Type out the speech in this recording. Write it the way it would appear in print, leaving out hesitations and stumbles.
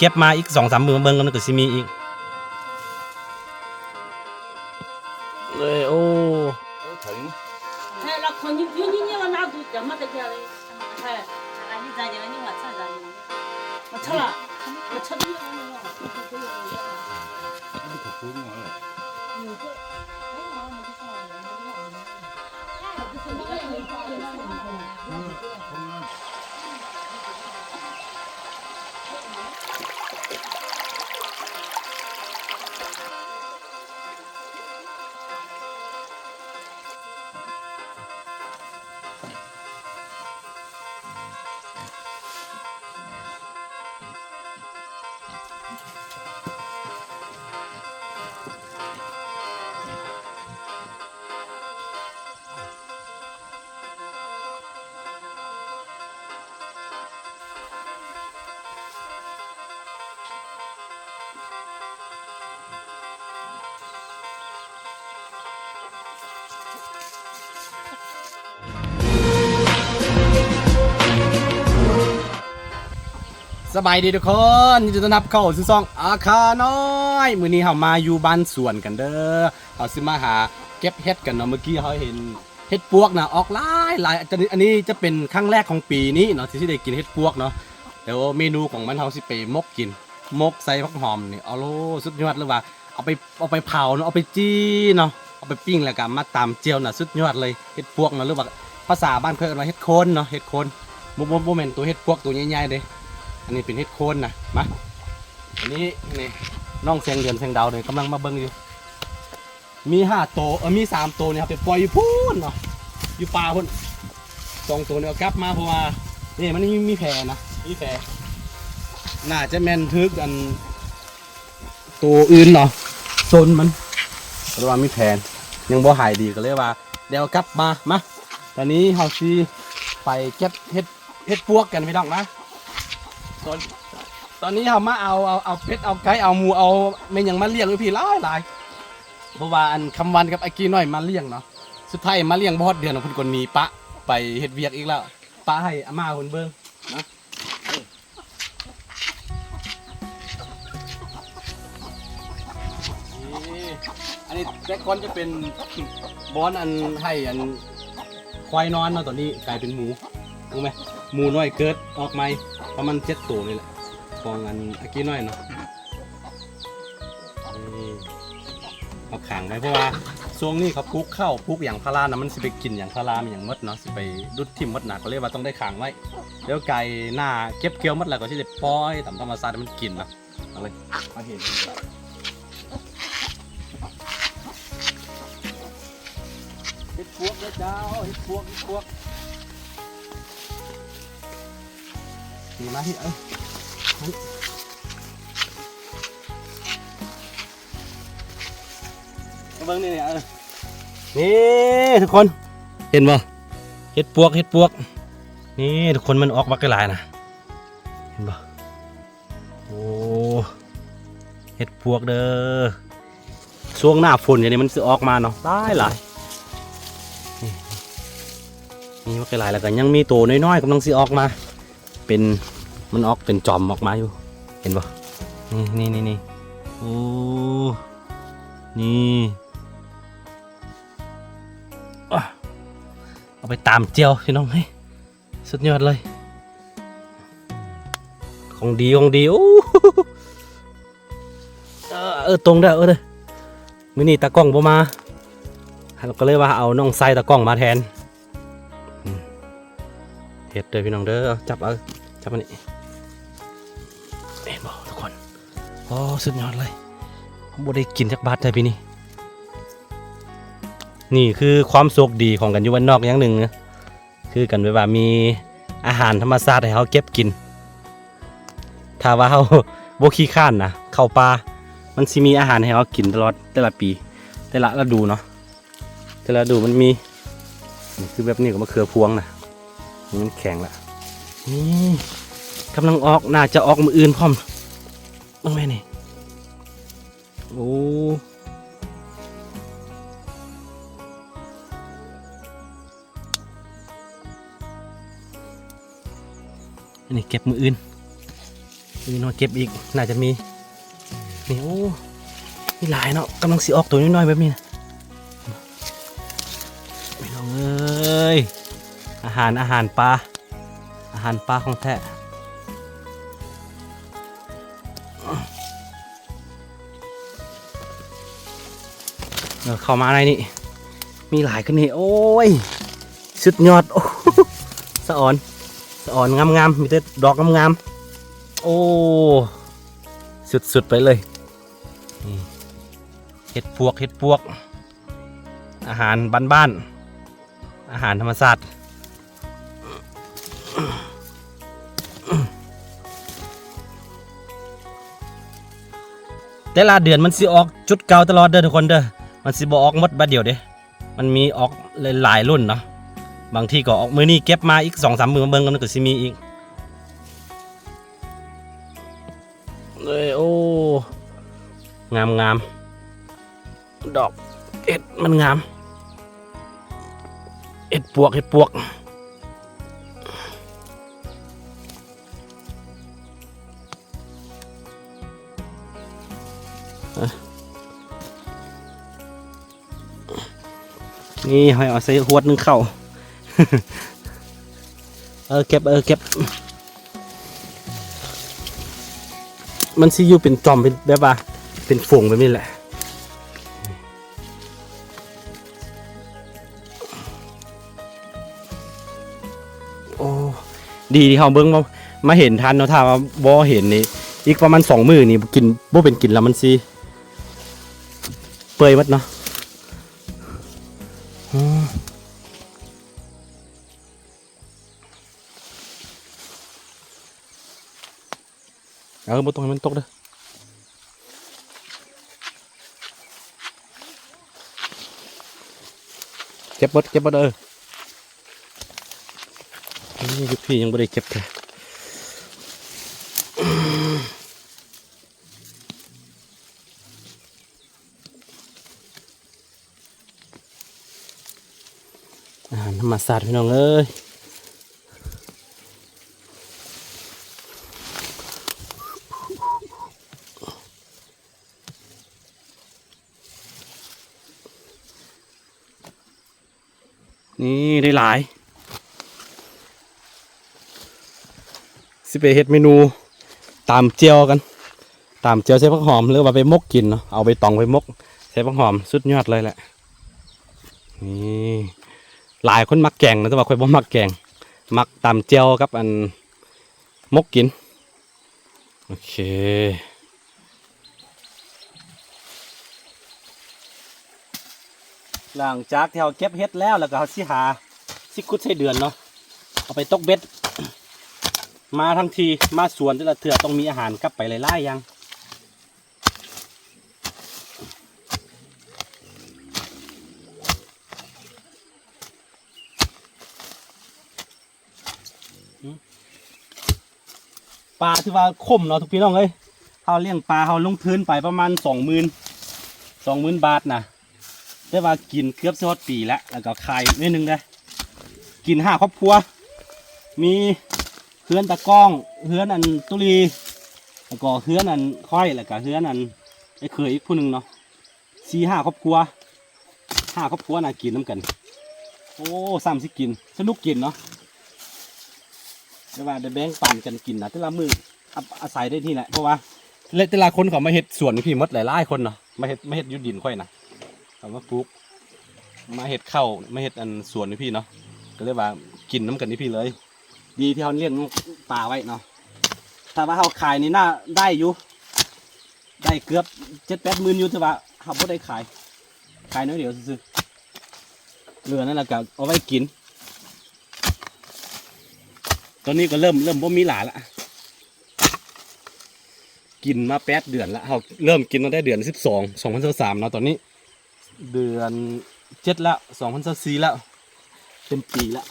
เก็บมาอีก2-3 มื้อมาเบิ่งกันก็สิมีอีกเลยโอ้ถึงเราคนยืนยืนยืนเราหน้าดูจะมาแต่เดียวเลยใช่อันนี้ใจเดียวนี่ว่าใช่ใจมาเช่าละมาเช่าที่นี่ว่าไม่ถูกพูดมั้งเหรอสบายดีทุกคนยินดีต้อนรับเข้าสู่ช่องอาคาน้อยมื้อนี้เฮามาอยู่บ้านสวนกันเด้อเฮาสิมาหาเก็บเห็ดกันเนาะเมื่อกี้เฮาเห็นเห็ดปวกนะออกหลายอันนี้จะเป็นครั้งแรกของปีนี้เนาะที่ได้กินเห็ดปวกเนาะเดี๋ยวเมนูของมันเฮาสิไปมกกินมกใส่ผักหอมนี่เอาโลสุดยอดเลยว่าเอาไปเผาเนาะเอาไปจี้เนาะเอาไปปิ้งแล้วก็มาตำเจียวน่ะสุดยอดเลยเห็ดปวกเนาะหรือว่าภาษาบ้านเพิ่นว่าเห็ดโคนเนาะเห็ดโคนบ่แม่นตัวเห็ดปวกตัวใหญ่ๆเด้อันนี้เป็นเห็ดโคนนะมาอันนี้นี่น้องแสงเดือนแสงดาวเนี่ยกำลังมาเบิ่งอยู่มี5 ตัวมี3 ตัวเนี่ยครับไปปล่อยอยู่พูนเนาะอยู่ป่าพุ่น2 ตัวเนี่ยเอากลับมาเพราะว่านี่มันมีแผลนะมีแผลน่าจะแม่นทึกอันตัวอื่นเนาะโซนมันเพราะว่ามีแผลยังบ่หายดีก็เลยว่าเดี๋ยวกลับมาตอนนี้เฮาสิไปเก็บเห็ดปวกกันพี่น้องนะตอนนี้เรามาเอาเป็ดเอาไก่เอาหมูเอาไม่ยังมาเลี้ยงอยู่พี่หลายเพราะว่าอันคำวันกับไอ้กี้น้อยมาเลี้ยงเนาะสุดท้ายมาเลี้ยงบอดเดือนของคนคนนี้ปะไปเฮ็ดเวียกอีกแล้วปะให้อาม่าคนเบิ้งนะอันนี้แต่ก่อนจะเป็นบอนอันให้อันควายนอนเนาะตอนนี้กลายเป็นหมูรู้ไหมหมูน้อยเกิดออกใหม่ประมาณ7 ตัวนี่แหละของอันอากี้น้อยเนาะนี่เอาขังไว้เพราะว่าช่วงนี้เขาปลูกข้าวปลูกอย่างพารานะมันสิไปกินอย่างพารามันอย่างมดเนาะสิไปดุดทิ่มมดหนักก็เลยว่าต้องได้ขังไว้แล้วไก่หน้าเก็บเกี่ยวมดแล้วก็สิได้ปล่อยตามธรรมชาติมันกินเนาะเอาเลยมาเห็นเห็ดพวกนะเจ้าเห็ดพวกดีมาที่เบิ้งนี่เนี่ยนี่ทุกคนเห็นบ่เห็ดปวกนี่ทุกคนมันออกบักหลายนะเห็นบ่โอ้เห็ดปวกเด้อช่วงหน้าฝนอย่างนี้มันจะออกมาเนาะหลายนี่บักหลายแล้วก็ยังมีตัวน้อยๆกำลังสิออกมาเป็นมันออกเป็นจอมออกมาอยู่เห็นป่ะนี่โอ้นี่เอาไปตามเจียวพี่น้องให้สุดยอดเลยของดีโอ้ตรงได้เลยมื้อนี้ตากล้องบ่มาเราก็เลยว่าเอาน้องไซตากล้องมาแทนเห็ดเลยพี่น้องเด้อจับมันนี่เห็นบ่ทุกคนโอ้สุดยอดเลยผมบ่ได้กินจากบาทเลยพี่นี่คือความโชคดีของกันอยู่บ้านนอกอย่างหนึ่งนะคือกันว่ามีอาหารธรรมชาติให้เขาเก็บกินถ้าว่าเขาบ่ขี้ข้านนะเข้าป่ามันสิมีอาหารให้เขากินตลอดแต่ละปีแต่ละฤดูเนาะแต่ละฤดูมันมีนี่คือแบบนี้ก็มะเขือพวงนะมันแข็งละนี่กำลังออกน่าจะออกมืออื่นพร้อมบ้างไหมนี่โอ้อันนี้เก็บมืออื่น มีน้อยเก็บอีกน่าจะมีนี่โอ้มีหลายเนาะกำลังสิออกตัวน้อยๆแบบนี้นะไม่น้องเอ้ยอาหารปลาของแท้เข้ามาอะไรนี่มีหลายกันนี่โอ้ยสุดยอดโอ้สะอ่อนงามๆมีแต่ดอกงามๆโอ้สุดไปเลยเห็ดปวกอาหารบ้านๆอาหารธรรมชาติแต่ละเดือนมันสิออกจุดเก่าตลอดเด้อทุกคนเด้อมันสิบ่ออกหมดบัดเดียวเด้มันมีออกหลายรุ่นเนาะบางที่ก็ออกมือนี้เก็บมาอีก 2-3 มือมาเบิ่งกันก็สิมีอีกเลยโอ้งามดอกเห็ดมันงามเห็ดปวกนี่ให้เอาใส่ขวดนึงเข้า เก็บมันสิอยู่เป็นจอมเป็นแบบว่าเป็นฝงแบบนี้แหละโอ้ดีที่เขาเบิ้งมาเห็นทันเนาะถ้าว่าบ่เห็นนี่อีกประมาณ2 มื้อนี่กินบ่เป็นกินแล้วมันสิเปื่อยหมดเนาะบ่ต้องให้มันตกเด้อเก็บเบิดนี่ยุพี่ยังไม่ได้เก็บเลยธรรมศาสตร์พี่น้องเอ้ยนี่ได้หลายสิไปเฮ็ดเมนูตามเจียวกันตามเจียวใส่ผักหอมหรือว่าไปมกกินเนาะเอาไปตองไปมกใส่ผักหอมสุดยอดเลยแหละนี่หลายคนมักแกงนะแต่ว่าค่อยบ่มักแกงมักตามเจียวกับอันมกกินโอเคหลังจากที่เราเก็บเฮ็ดแล้วก็เขาสิคุดใส่เดือนเนาะเอาไปตกเบ็ดมาทั้งทีมาสวนแต่ละเถื่อต้องมีอาหารกลับไปหลายๆอย่างปลาที่ว่าคมเนาะทุกพี่น้องเอ้ยเขาเลี้ยงปลาเขาลงทุนไปประมาณ20,000 บาทนะได้ว่ากินเกือบ1ปีแล้วก็ขายนิดนึงได้กิน5 ครอบครัวมีเฮือนตะก้องเฮือนอันตุลีแล้วก็เฮือนอันค่อยแล้วก็เฮือนอันไอ้เคยอีกผู้หนึ่งเนาะ4-5 ครอบครัว5 ครอบครัวน่ะกินน้ำกันโอ้ซ้ำสิกินสนุกกินเนาะแต่ว่าได้แบ่งปันกันกินนะแต่ละมืออาศัยได้ที่แหละเพราะว่าแต่ละคนเขามาเฮ็ดสวนพี่มดหลายๆคนเนาะมาเฮ็ดยุดดินค่อยนะเขามาปลูกมาเฮ็ดข้าวมาเฮ็ดอันสวนนี่พี่เนาะก็เลยว่ากินน้ำกันนี่พี่เลยดีที่เขาเลี้ยงปลาไว้เนาะถ้าว่าเขาขายนี่น่าได้อยู่ได้เกือบ7-8 หมื่นอยู่แต่ว่าเขาไม่ได้ขายน้อยเดียวซื้อเหลือนั่นแหละก็เอาไว้กินตอนนี้ก็เริ่มบ่มีหลาละกินมา8 เดือนละเขาเริ่มกินตั้งแต่เดือน12/2023เนาะตอนนี้เดือน7ละ2024แล้วเต็มปีละ